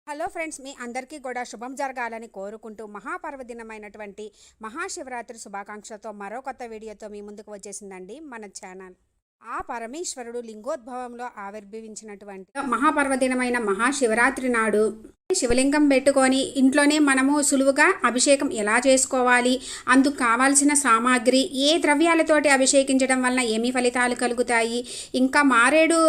Hello friends, మీ అందరికీ కూడా శుభం జరగాలని కోరుకుంటూ మహాపర్వదినమైనటువంటి మహాశివరాత్రి శుభాకాంక్షలతో మరో కొత్త వీడియోతో మీ ముందుకు వచ్చేసిందండి మన ఛానల్. ఆ పరమేశ్వరుడు లింగోద్భవంలో ఆవిర్భవించినటువంటి మహాపర్వదినమైన మహాశివరాత్రి నాడు శివలింగం పెట్టుకొని ఇంట్లోనే మనము సులువుగా అభిషేకం ఎలా చేసుకోవాలి, అందుకు కావాల్సిన సామాగ్రి, ఏ ద్రవ్యాలతోటి అభిషేకించడం వలన ఏమి ఫలితాలు కలుగుతాయి, ఇంకా మారేడు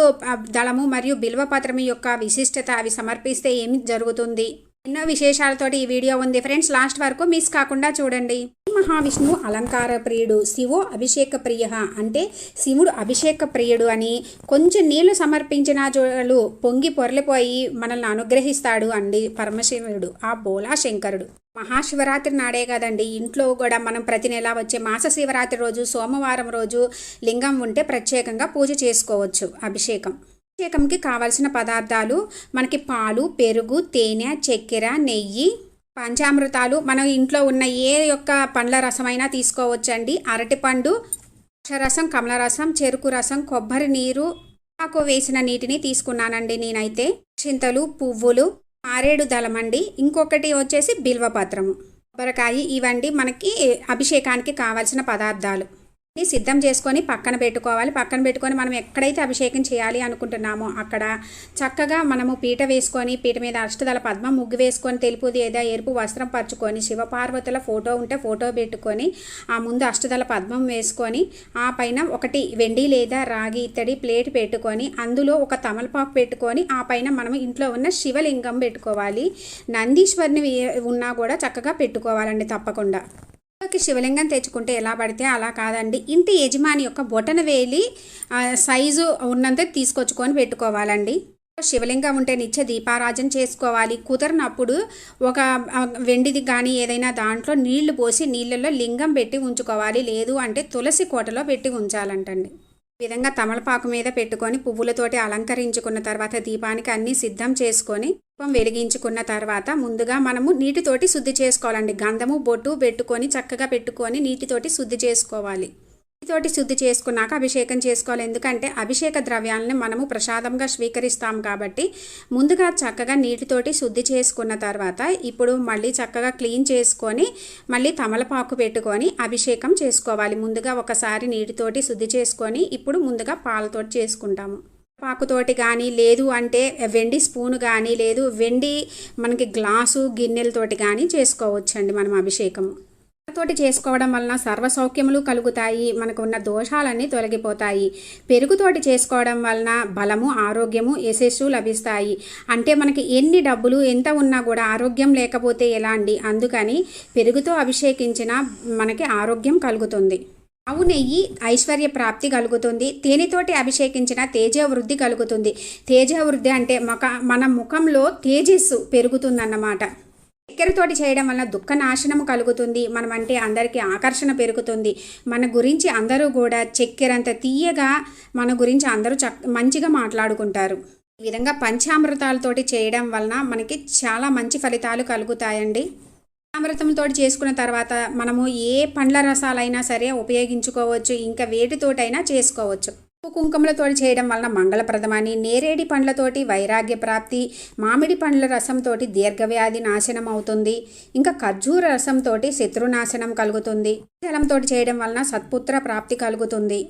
దళము మరియు బిల్వపత్రము యొక్క విశిష్టత, అవి సమర్పిస్తే ఏమి జరుగుతుంది, ఎన్నో విశేషాలతోటి ఈ వీడియో ఉంది ఫ్రెండ్స్. లాస్ట్ వరకు మిస్ కాకుండా చూడండి. మహావిష్ణువు అలంకార ప్రియుడు, శివో అభిషేక ప్రియ అంటే శివుడు అభిషేక ప్రియుడు అని. కొంచెం నీళ్లు సమర్పించిన జోలు పొంగి పొరలిపోయి మనల్ని అనుగ్రహిస్తాడు అండి పరమశివుడు, ఆ బోలా శంకరుడు. మహాశివరాత్రి నాడే కదండి, ఇంట్లో కూడా మనం ప్రతి నెల వచ్చే మాస శివరాత్రి రోజు సోమవారం రోజు లింగం ఉంటే ప్రత్యేకంగా పూజ చేసుకోవచ్చు. అభిషేకంకి కావాల్సిన పదార్థాలు మనకి పాలు, పెరుగు, తేనె, చక్కెర, నెయ్యి, పంచామృతాలు, మనం ఇంట్లో ఉన్న ఏ యొక్క పండ్ల రసమైనా తీసుకోవచ్చండి. అరటిపండు, రసం, కమల రసం, చెరుకు రసం, కొబ్బరి నీరు, ఆకు వేసిన నీటిని తీసుకున్నానండి నేనైతే. చింతలు, పువ్వులు, మారేడు దళమండి, ఇంకొకటి వచ్చేసి బిల్వపత్రము, కొబ్బరికాయ. ఇవండి మనకి అభిషేకానికి కావాల్సిన పదార్థాలు. సిద్ధం చేసుకొని పక్కన పెట్టుకోవాలి. పక్కన పెట్టుకొని మనం ఎక్కడైతే అభిషేకం చేయాలి అనుకుంటున్నామో అక్కడ చక్కగా మనము పీట వేసుకొని, పీట మీద అష్టదళ పద్మం ముగ్గు వేసుకొని, తెలుపు లేదా ఎరుపు వస్త్రం పరుచుకొని, శివపార్వతుల ఫోటో ఉంటే ఫోటో పెట్టుకొని, ఆ ముందు అష్టదళ పద్మం వేసుకొని, ఆ పైన ఒకటి వెండి లేదా రాగి ఇత్తడి ప్లేట్ పెట్టుకొని, అందులో ఒక తమలపాకు పెట్టుకొని, ఆ పైన మనం ఇంట్లో ఉన్న శివలింగం పెట్టుకోవాలి. నందీశ్వరిని ఉన్నా కూడా చక్కగా పెట్టుకోవాలండి తప్పకుండా. శివలింగం తెచ్చుకుంటే ఎలా పడితే అలా కాదండి, ఇంటి యజమాని యొక్క బొటన వేలి సైజు ఉన్నంత తీసుకొచ్చుకొని పెట్టుకోవాలండి. శివలింగం ఉంటే నిత్య దీపారాజన చేసుకోవాలి. కుదరనప్పుడు ఒక వెండిది కానీ ఏదైనా దాంట్లో నీళ్లు పోసి నీళ్ళల్లో లింగం పెట్టి ఉంచుకోవాలి. లేదు అంటే తులసి కోటలో పెట్టి ఉంచాలంటండి. ఈ విధంగా తమలపాకు మీద పెట్టుకొని పువ్వులతోటి అలంకరించుకున్న తర్వాత దీపానికి అన్నీ సిద్ధం చేసుకొని దీపం వెలిగించుకున్న తర్వాత ముందుగా మనము నీటితోటి శుద్ధి చేసుకోవాలండి. గంధము బొట్టు పెట్టుకొని చక్కగా పెట్టుకొని నీటితోటి శుద్ధి చేసుకోవాలి. నీటితోటి శుద్ధి చేసుకున్నాక అభిషేకం చేసుకోవాలి. ఎందుకంటే అభిషేక ద్రవ్యాలను మనము ప్రసాదంగా స్వీకరిస్తాం కాబట్టి ముందుగా చక్కగా నీటితోటి శుద్ధి చేసుకున్న తర్వాత ఇప్పుడు మళ్ళీ చక్కగా క్లీన్ చేసుకొని మళ్ళీ తమలపాకు పెట్టుకొని అభిషేకం చేసుకోవాలి. ముందుగా ఒకసారి నీటితోటి శుద్ధి చేసుకొని ఇప్పుడు ముందుగా పాలతోటి చేసుకుంటాము. పాకుతోటి కానీ లేదు అంటే వెండి స్పూను కానీ లేదు వెండి మనకి గ్లాసు గిన్నెలతోటి కానీ చేసుకోవచ్చండి మనం అభిషేకము. తోటి చేసుకోవడం వలన సర్వసౌఖ్యములు కలుగుతాయి, మనకు ఉన్న దోషాలన్నీ తొలగిపోతాయి. పెరుగుతోటి చేసుకోవడం వలన బలము, ఆరోగ్యము, యశస్సు లభిస్తాయి. అంటే మనకి ఎన్ని డబ్బులు ఎంత ఉన్నా కూడా ఆరోగ్యం లేకపోతే ఎలా అండి, అందుకని పెరుగుతో అభిషేకించిన మనకి ఆరోగ్యం కలుగుతుంది. ఆవు నెయ్యి ఐశ్వర్య ప్రాప్తి కలుగుతుంది. తేనెతోటి అభిషేకించిన తేజవృద్ధి కలుగుతుంది. తేజవృద్ధి అంటే మన ముఖంలో తేజస్సు పెరుగుతుందన్నమాట. చక్కెరతోటి చేయడం వలన దుఃఖ నాశనము కలుగుతుంది. మనం అంటే అందరికీ ఆకర్షణ పెరుగుతుంది. మన గురించి అందరూ కూడా చక్కెరంత తీయగా మన గురించి అందరూ మంచిగా మాట్లాడుకుంటారు. ఈ విధంగా పంచామృతాలతోటి చేయడం వలన మనకి చాలా మంచి ఫలితాలు కలుగుతాయండి. అమృతంతో చేసుకున్న తర్వాత మనము ఏ పండ్ల రసాలైనా సరే ఉపయోగించుకోవచ్చు, ఇంకా వేటితోటైనా చేసుకోవచ్చు. కుంకుమలతో చేయడం వలన మంగళప్రదమని, నేరేడి పండ్లతోటి వైరాగ్య ప్రాప్తి, మామిడి పండ్ల రసంతో దీర్ఘవ్యాధి నాశనం అవుతుంది, ఇంకా ఖర్జూర రసంతో శత్రునాశనం కలుగుతుంది. జలంతో చేయడం వలన సత్పుత్ర ప్రాప్తి కలుగుతుంది.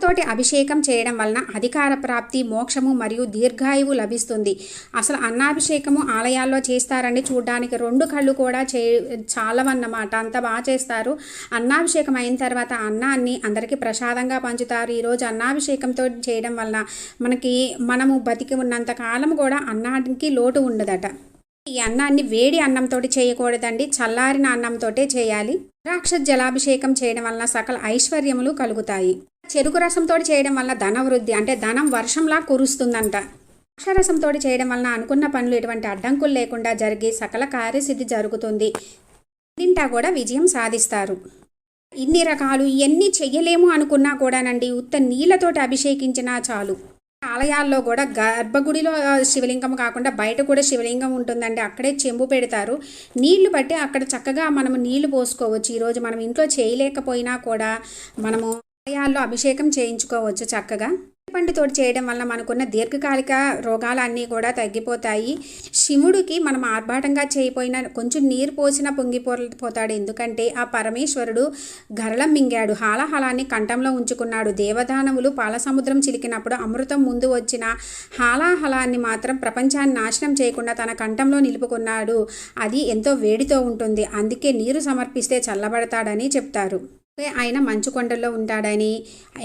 తోటి అభిషేకం చేయడం వలన అధికార ప్రాప్తి, మోక్షము మరియు దీర్ఘాయువు లభిస్తుంది. అసలు అన్నాభిషేకము ఆలయాల్లో చేస్తారండి, చూడడానికి 2 కళ్ళు కూడా చాలవన్నమాట, అంత బాగా చేస్తారు. అన్నాభిషేకం అయిన తర్వాత అన్నాన్ని అందరికీ ప్రసాదంగా పంచుతారు. ఈరోజు అన్నాభిషేకంతో చేయడం వలన మనము బతికి ఉన్నంత కాలం కూడా అన్నానికి లోటు ఉండదట. ఈ అన్నాన్ని వేడి అన్నంతో చేయకూడదండి, చల్లారిన అన్నంతో చేయాలి. ద్రాక్ష జలాభిషేకం చేయడం వలన సకల ఐశ్వర్యములు కలుగుతాయి. చెరుకు రసంతో చేయడం వల్ల ధనవృద్ధి అంటే ధనం వర్షంలా కురుస్తుందంట. ద్రాక్షరసంతో చేయడం వలన అనుకున్న పనులు ఎటువంటి అడ్డంకులు లేకుండా జరిగి సకల కార్యసిద్ధి జరుగుతుంది. ఇంటా కూడా విజయం సాధిస్తారు. ఇన్ని రకాలు ఇవన్నీ చెయ్యలేము అనుకున్నా కూడానండి, ఉత్త నీళ్ళతోటి అభిషేకించినా చాలు. ఆలయాల్లో కూడా గర్భగుడిలో శివలింగం కాకుండా బయట కూడా శివలింగం ఉంటుందండి, అక్కడే చెంబు పెడతారు. నీళ్లు బట్టి అక్కడ చక్కగా మనము నీళ్లు పోసుకోవచ్చు. ఈరోజు మనం ఇంట్లో చేయలేకపోయినా కూడా మనము ఆలయాల్లో అభిషేకం చేయించుకోవచ్చు చక్కగా. పండుతోటి చేయడం వల్ల మనకున్న దీర్ఘకాలిక రోగాలన్నీ కూడా తగ్గిపోతాయి. శివుడికి మనం ఆర్భాటంగా చేయపోయినా కొంచెం నీరు పోసినా పొంగిపోతాడు. ఎందుకంటే ఆ పరమేశ్వరుడు గరళం మింగాడు, హాలాహలాన్ని కంఠంలో ఉంచుకున్నాడు. దేవదానవులు పాలసముద్రం చిలికినప్పుడు అమృతం ముందు వచ్చిన హాలాహలాన్ని మాత్రం ప్రపంచాన్ని నాశనం చేయకుండా తన కంఠంలో నిలుపుకున్నాడు. అది ఎంతో వేడితో ఉంటుంది, అందుకే నీరు సమర్పిస్తే చల్లబడతాడని చెప్తారు. ఆయన మంచుకొండల్లో ఉంటాడని,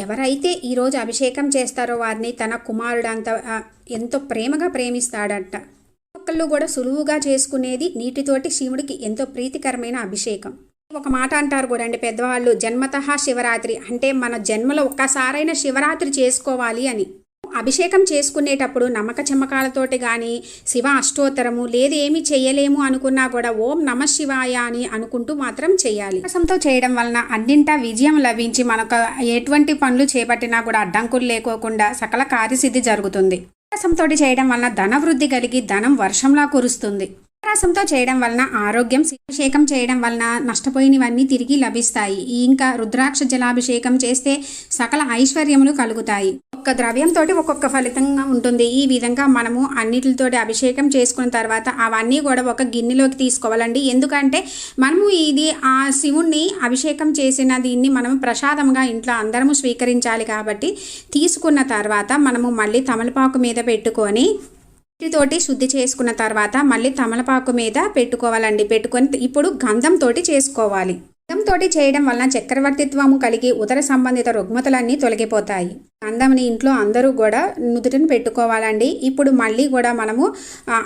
ఎవరైతే ఈరోజు అభిషేకం చేస్తారో వారిని తన కుమారుడంత ఎంతో ప్రేమగా ప్రేమిస్తాడట. ఒక్కళ్ళు కూడా సులువుగా చేసుకునేది నీటితోటి శివుడికి ఎంతో ప్రీతికరమైన అభిషేకం. ఒక మాట అంటారు కూడా అండి పెద్దవాళ్ళు, జన్మతః శివరాత్రి అంటే మన జన్మలో ఒక్కసారైన శివరాత్రి చేసుకోవాలి అని. అభిషేకం చేసుకునేటప్పుడు నమ్మక చెమ్మకాలతోటి కానీ శివ అష్టోత్తరము లేదు ఏమి చేయలేము అనుకున్నా కూడా ఓం నమ శివాయ అని అనుకుంటూ మాత్రం చేయాలి. రసంతో చేయడం వలన అన్నింటా విజయం లభించి మనకు ఎటువంటి పనులు చేపట్టినా కూడా అడ్డంకులు లేకోకుండా సకల కార్యసిద్ధి జరుగుతుంది. రసంతో చేయడం వలన ధనవృద్ధి కలిగి ధనం వర్షంలా కురుస్తుంది. రసంతో చేయడం వలన ఆరోగ్యం, అభిషేకం చేయడం వలన నష్టపోయినవన్నీ తిరిగి లభిస్తాయి. ఇంకా రుద్రాక్ష జలాభిషేకం చేస్తే సకల ఐశ్వర్యములు కలుగుతాయి. ఒక్క ద్రవ్యంతో ఒక్కొక్క ఫలితంగా ఉంటుంది. ఈ విధంగా మనము అన్నిటితోటి అభిషేకం చేసుకున్న తర్వాత అవన్నీ కూడా ఒక గిన్నెలోకి తీసుకోవాలండి. ఎందుకంటే మనము ఇది ఆ శివుణ్ణి అభిషేకం చేసిన దీన్ని మనం ప్రసాదంగా ఇంట్లో అందరము స్వీకరించాలి. కాబట్టి తీసుకున్న తర్వాత మనము మళ్ళీ తమలపాకు మీద పెట్టుకొని నీటితోటి శుద్ధి చేసుకున్న తర్వాత మళ్ళీ తమలపాకు మీద పెట్టుకోవాలండి. పెట్టుకొని ఇప్పుడు గంధంతో చేసుకోవాలి. గంధంతో చేయడం వలన చక్రవర్తిత్వము కలిగి ఉదర సంబంధిత రుగ్మతలన్నీ తొలగిపోతాయి. గంధంని ఇంట్లో అందరూ కూడా నుదుటిని పెట్టుకోవాలండి. ఇప్పుడు మళ్ళీ కూడా మనము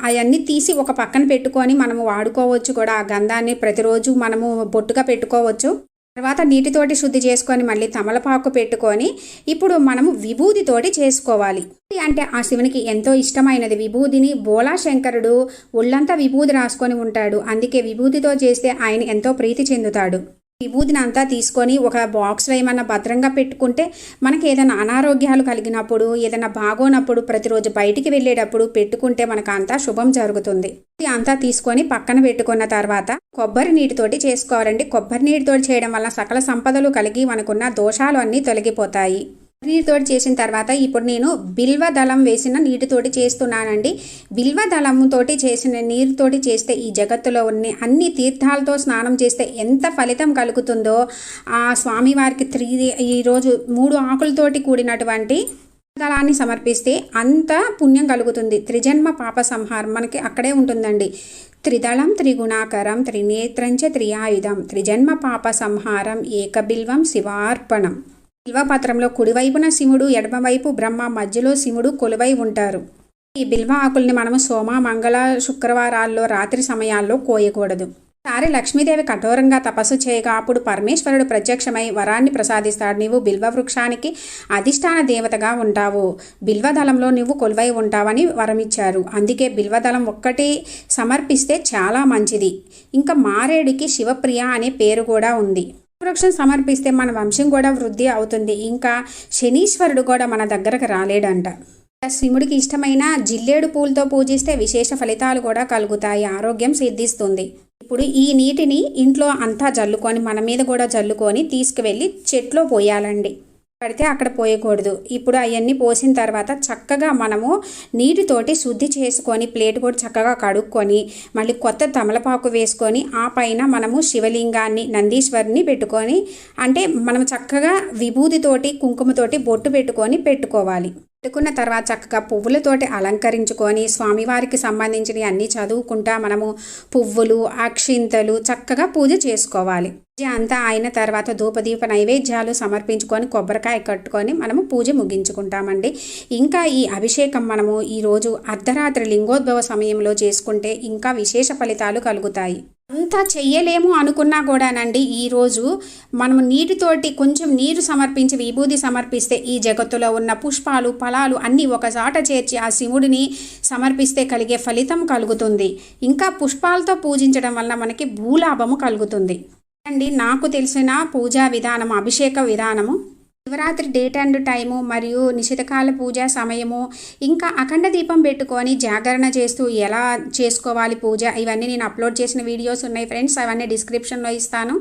అవన్నీ తీసి ఒక పక్కన పెట్టుకొని మనము వాడుకోవచ్చు కూడా. ఆ గంధాన్ని ప్రతిరోజు మనము బొట్టుగా పెట్టుకోవచ్చు. తర్వాత నీటితోటి శుద్ధి చేసుకొని మళ్ళీ తమలపాకు పెట్టుకొని ఇప్పుడు మనము విభూదితోటి చేసుకోవాలి. అంటే ఆ శివునికి ఎంతో ఇష్టమైనది విభూదిని. బోలా శంకరుడు ఒళ్ళంతా విభూది రాసుకొని ఉంటాడు, అందుకే విభూదితో చేస్తే ఆయన ఎంతో ప్రీతి చెందుతాడు. విభూదిని అంతా తీసుకొని ఒక బాక్స్లో ఏమన్నా భద్రంగా పెట్టుకుంటే మనకి ఏదైనా అనారోగ్యాలు కలిగినప్పుడు, ఏదైనా బాగోనప్పుడు, ప్రతిరోజు బయటికి వెళ్ళేటప్పుడు పెట్టుకుంటే మనకు అంతా శుభం జరుగుతుంది. అంతా తీసుకొని పక్కన పెట్టుకున్న తర్వాత కొబ్బరి నీటితోటి చేసుకోవాలండి. కొబ్బరి నీటితోటి చేయడం వల్ల సకల సంపదలు కలిగి మనకున్న దోషాలు అన్నీ తొలగిపోతాయి. నీటితోటి చేసిన తర్వాత ఇప్పుడు నేను బిల్వ దళం వేసిన నీటితోటి చేస్తున్నానండి. బిల్వ దళంతోటి చేసిన నీరుతోటి చేస్తే ఈ జగత్తులో ఉన్న అన్ని తీర్థాలతో స్నానం చేస్తే ఎంత ఫలితం కలుగుతుందో ఆ స్వామివారికి ఈరోజు 3 ఆకులతోటి కూడినటువంటి దళాన్ని సమర్పిస్తే అంత పుణ్యం కలుగుతుంది. త్రిజన్మ పాప సంహారం మనకి అక్కడే ఉంటుందండి. త్రిదళం త్రిగుణాకరం త్రినేత్రంచ త్రియాయుధం త్రిజన్మ పాప సంహారం ఏకబిల్వం శివార్పణం. బిల్వపత్రంలో కుడివైపున శివుడు, ఎడమవైపు బ్రహ్మ, మధ్యలో శివుడు కొలువై ఉంటారు. ఈ బిల్వ ఆకుల్ని మనము సోమ, మంగళ, శుక్రవారాల్లో రాత్రి సమయాల్లో కోయకూడదు. ఒకసారి లక్ష్మీదేవి కఠోరంగా తపస్సు చేయగా అప్పుడు పరమేశ్వరుడు ప్రత్యక్షమై వరాన్ని ప్రసాదిస్తాడు. నీవు బిల్వ వృక్షానికి అధిష్టాన దేవతగా ఉంటావు, బిల్వదళంలో నువ్వు కొలువై ఉంటావని వరమిచ్చారు. అందుకే బిల్వదళం ఒక్కటి సమర్పిస్తే చాలా మంచిది. ఇంకా మారేడుకి శివప్రియ అనే పేరు కూడా ఉంది. వృక్షం సమర్పిస్తే మన వంశం కూడా వృద్ధి అవుతుంది. ఇంకా శనీశ్వరుడు కూడా మన దగ్గరకు రాలేడంట. శివుడికి ఇష్టమైన జిల్లేడు పూలతో పూజిస్తే విశేష ఫలితాలు కూడా కలుగుతాయి, ఆరోగ్యం సిద్ధిస్తుంది. ఇప్పుడు ఈ నీటిని ఇంట్లో అంతా జల్లుకొని మన మీద కూడా జల్లుకొని తీసుకువెళ్ళి చెట్లో పోయాలండి. పడితే అక్కడ పోయకూడదు. ఇప్పుడు అవన్నీ పోసిన తర్వాత చక్కగా మనము నీటితోటి శుద్ధి చేసుకొని ప్లేట్ కూడా చక్కగా కడుక్కొని మళ్ళీ కొత్త తమలపాకు వేసుకొని ఆ పైన మనము శివలింగాన్ని, నందీశ్వరిని పెట్టుకొని అంటే మనం చక్కగా విభూదితోటి కుంకుమతోటి బొట్టు పెట్టుకోవాలి. పెట్టుకున్న తర్వాత చక్కగా పువ్వులతోటి అలంకరించుకొని స్వామివారికి సంబంధించినవి అన్నీ చదువుకుంటా మనము పువ్వులు, అక్షింతలు చక్కగా పూజ చేసుకోవాలి. పూజ అంతా అయిన తర్వాత ధూపదీప నైవేద్యాలు సమర్పించుకొని కొబ్బరికాయ కట్టుకొని మనము పూజ ముగించుకుంటామండి. ఇంకా ఈ అభిషేకం మనము ఈరోజు అర్ధరాత్రి లింగోద్భవ సమయంలో చేసుకుంటే ఇంకా విశేష ఫలితాలు కలుగుతాయి. అంతా చెయ్యలేము అనుకున్నా కూడానండి ఈరోజు మనము నీటితోటి కొంచెం నీరు సమర్పించి విభూది సమర్పిస్తే ఈ జగత్తులో ఉన్న పుష్పాలు, ఫలాలు అన్నీ ఒకసాట చేర్చి ఆ శివుడిని సమర్పిస్తే కలిగే ఫలితం కలుగుతుంది. ఇంకా పుష్పాలతో పూజించడం వల్ల మనకి భూలాభము కలుగుతుంది అండి. నాకు తెలిసిన పూజా విధానం, అభిషేక విధానము శివరాత్రి డేట్ అండ్ టైము మరియు నిషితకాల పూజా సమయము, ఇంకా అఖండ దీపం పెట్టుకొని జాగరణ చేస్తూ ఎలా చేసుకోవాలి పూజ, ఇవన్నీ నేను అప్లోడ్ చేసిన వీడియోస్ ఉన్నాయి ఫ్రెండ్స్. అవన్నీ డిస్క్రిప్షన్లో ఇస్తాను.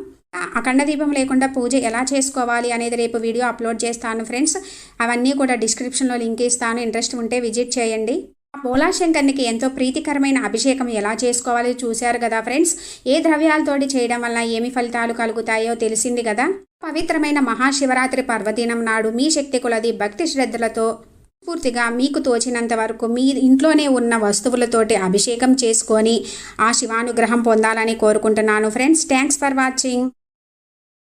అఖండ దీపం లేకుండా పూజ ఎలా చేసుకోవాలి అనేది రేపు వీడియో అప్లోడ్ చేస్తాను ఫ్రెండ్స్. అవన్నీ కూడా డిస్క్రిప్షన్లో లింక్ ఇస్తాను, ఇంట్రెస్ట్ ఉంటే విజిట్ చేయండి. భోళాశంకర్నికి ఎంతో ప్రీతికరమైన అభిషేకం ఎలా చేసుకోవాలో చూశారు కదా ఫ్రెండ్స్. ఏ ద్రవ్యాలతోటి చేయడం వల్ల ఏమి ఫలితాలు కలుగుతాయో తెలిసింది కదా. పవిత్రమైన మహాశివరాత్రి పర్వదినం నాడు మీ శక్తి కొలది భక్తి శ్రద్ధలతో పూర్తిగా మీకు తోచినంత వరకు మీ ఇంట్లోనే ఉన్న వస్తువులతోటి అభిషేకం చేసుకొని ఆ శివానుగ్రహం పొందాలని కోరుకుంటున్నాను ఫ్రెండ్స్. Thanks for watching.